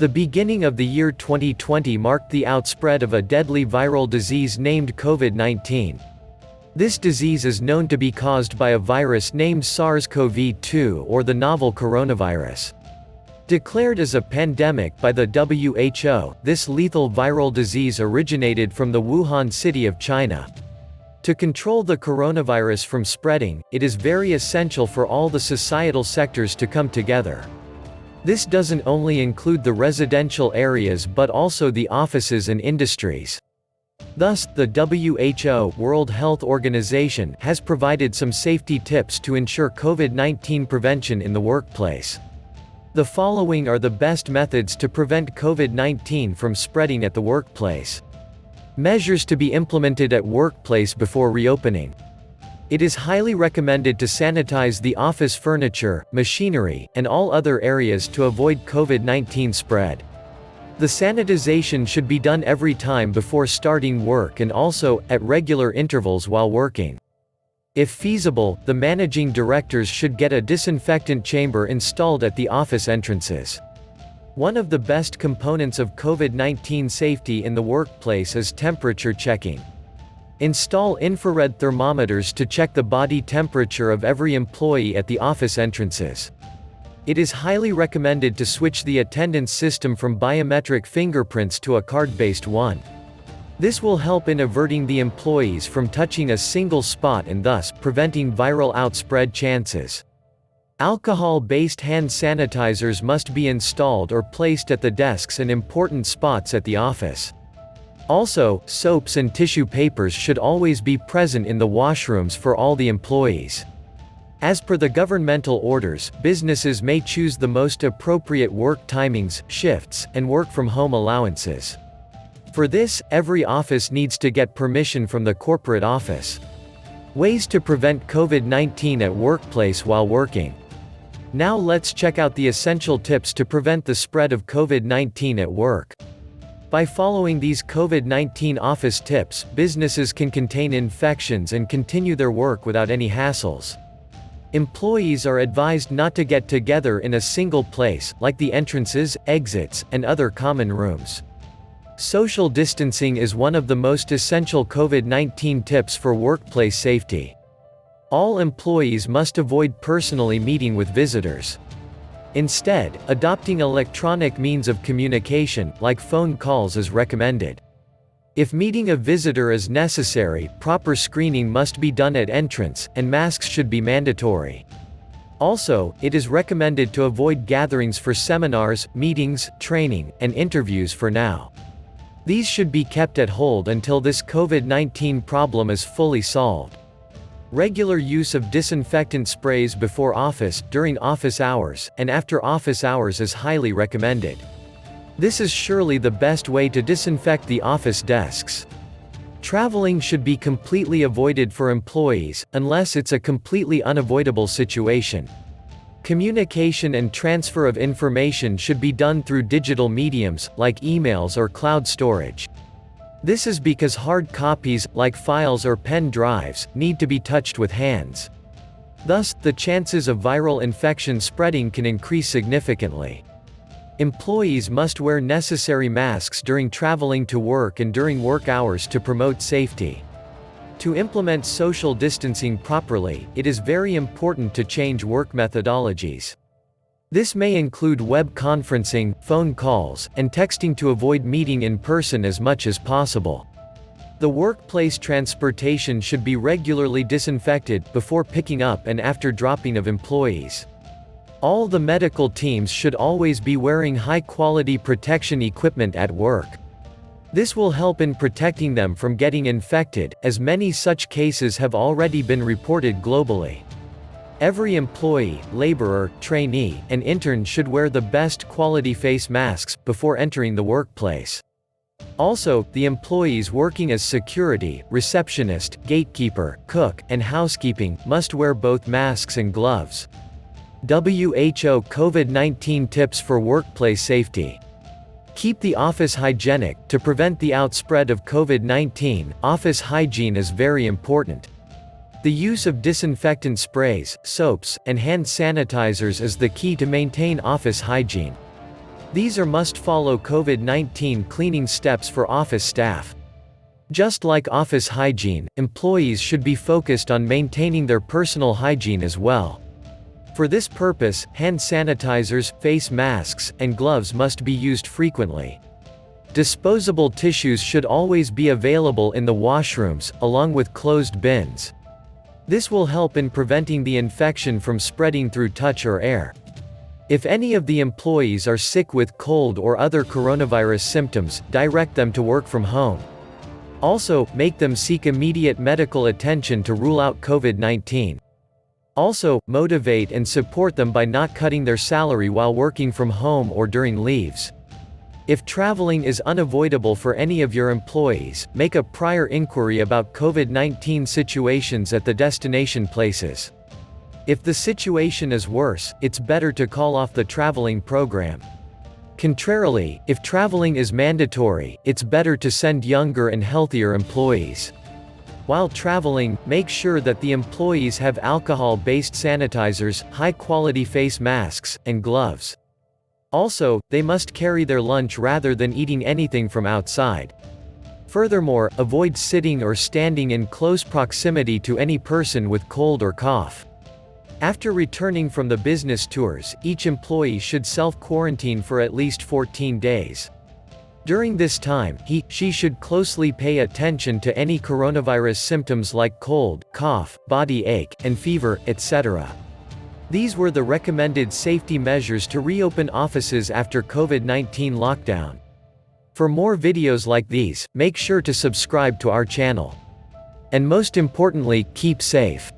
The beginning of the year 2020 marked the outspread of a deadly viral disease named COVID-19. This disease is known to be caused by a virus named SARS-CoV-2 or the novel coronavirus. Declared as a pandemic by the WHO, this lethal viral disease originated from the Wuhan city of China. To control the coronavirus from spreading, it is very essential for all the societal sectors to come together. This doesn't only include the residential areas but also the offices and industries. Thus, the WHO, World Health Organization, has provided some safety tips to ensure COVID-19 prevention in the workplace. The following are the best methods to prevent COVID-19 from spreading at the workplace. Measures to be implemented at workplace before reopening. It is highly recommended to sanitize the office furniture, machinery, and all other areas to avoid COVID-19 spread. The sanitization should be done every time before starting work and also, at regular intervals while working. If feasible, the managing directors should get a disinfectant chamber installed at the office entrances. One of the best components of COVID-19 safety in the workplace is temperature checking. Install infrared thermometers to check the body temperature of every employee at the office entrances. It is highly recommended to switch the attendance system from biometric fingerprints to a card-based one. This will help in averting the employees from touching a single spot and thus preventing viral outspread chances. Alcohol-based hand sanitizers must be installed or placed at the desks and important spots at the office. Also, soaps and tissue papers should always be present in the washrooms for all the employees. As per the governmental orders, businesses may choose the most appropriate work timings, shifts, and work-from-home allowances. For this, every office needs to get permission from the corporate office. Ways to prevent COVID-19 at workplace while working. Now let's check out the essential tips to prevent the spread of COVID-19 at work. By following these COVID-19 office tips, businesses can contain infections and continue their work without any hassles. Employees are advised not to get together in a single place, like the entrances, exits, and other common rooms. Social distancing is one of the most essential COVID-19 tips for workplace safety. All employees must avoid personally meeting with visitors. Instead, adopting electronic means of communication, like phone calls, is recommended. If meeting a visitor is necessary, proper screening must be done at entrance, and masks should be mandatory. Also, it is recommended to avoid gatherings for seminars, meetings, training, and interviews for now. These should be kept at hold until this COVID-19 problem is fully solved. Regular use of disinfectant sprays before office, during office hours, and after office hours is highly recommended. This is surely the best way to disinfect the office desks. Traveling should be completely avoided for employees, unless it's a completely unavoidable situation. Communication and transfer of information should be done through digital mediums, like emails or cloud storage. This is because hard copies, like files or pen drives, need to be touched with hands. Thus, the chances of viral infection spreading can increase significantly. Employees must wear necessary masks during traveling to work and during work hours to promote safety. To implement social distancing properly, it is very important to change work methodologies. This may include web conferencing, phone calls, and texting to avoid meeting in person as much as possible. The workplace transportation should be regularly disinfected before picking up and after dropping of employees. All the medical teams should always be wearing high-quality protection equipment at work. This will help in protecting them from getting infected, as many such cases have already been reported globally. Every employee, laborer, trainee, and intern should wear the best quality face masks before entering the workplace. Also, the employees working as security, receptionist, gatekeeper, cook, and housekeeping must wear both masks and gloves. WHO COVID-19 tips for workplace safety. Keep the office hygienic. To prevent the outspread of COVID-19, office hygiene is very important. The use of disinfectant sprays, soaps, and hand sanitizers is the key to maintain office hygiene. These are must-follow COVID-19 cleaning steps for office staff. Just like office hygiene, employees should be focused on maintaining their personal hygiene as well. For this purpose, hand sanitizers, face masks, and gloves must be used frequently. Disposable tissues should always be available in the washrooms, along with closed bins. This will help in preventing the infection from spreading through touch or air. If any of the employees are sick with cold or other coronavirus symptoms, direct them to work from home. Also, make them seek immediate medical attention to rule out COVID-19. Also, motivate and support them by not cutting their salary while working from home or during leaves. If traveling is unavoidable for any of your employees, make a prior inquiry about COVID-19 situations at the destination places. If the situation is worse, it's better to call off the traveling program. Contrarily, if traveling is mandatory, it's better to send younger and healthier employees. While traveling, make sure that the employees have alcohol-based sanitizers, high-quality face masks, and gloves. Also, they must carry their lunch rather than eating anything from outside. Furthermore, avoid sitting or standing in close proximity to any person with cold or cough. After returning from the business tours, each employee should self-quarantine for at least 14 days. During this time, she should closely pay attention to any coronavirus symptoms like cold, cough, body ache, and fever, etc. These were the recommended safety measures to reopen offices after COVID-19 lockdown. For more videos like these, make sure to subscribe to our channel. And most importantly, keep safe.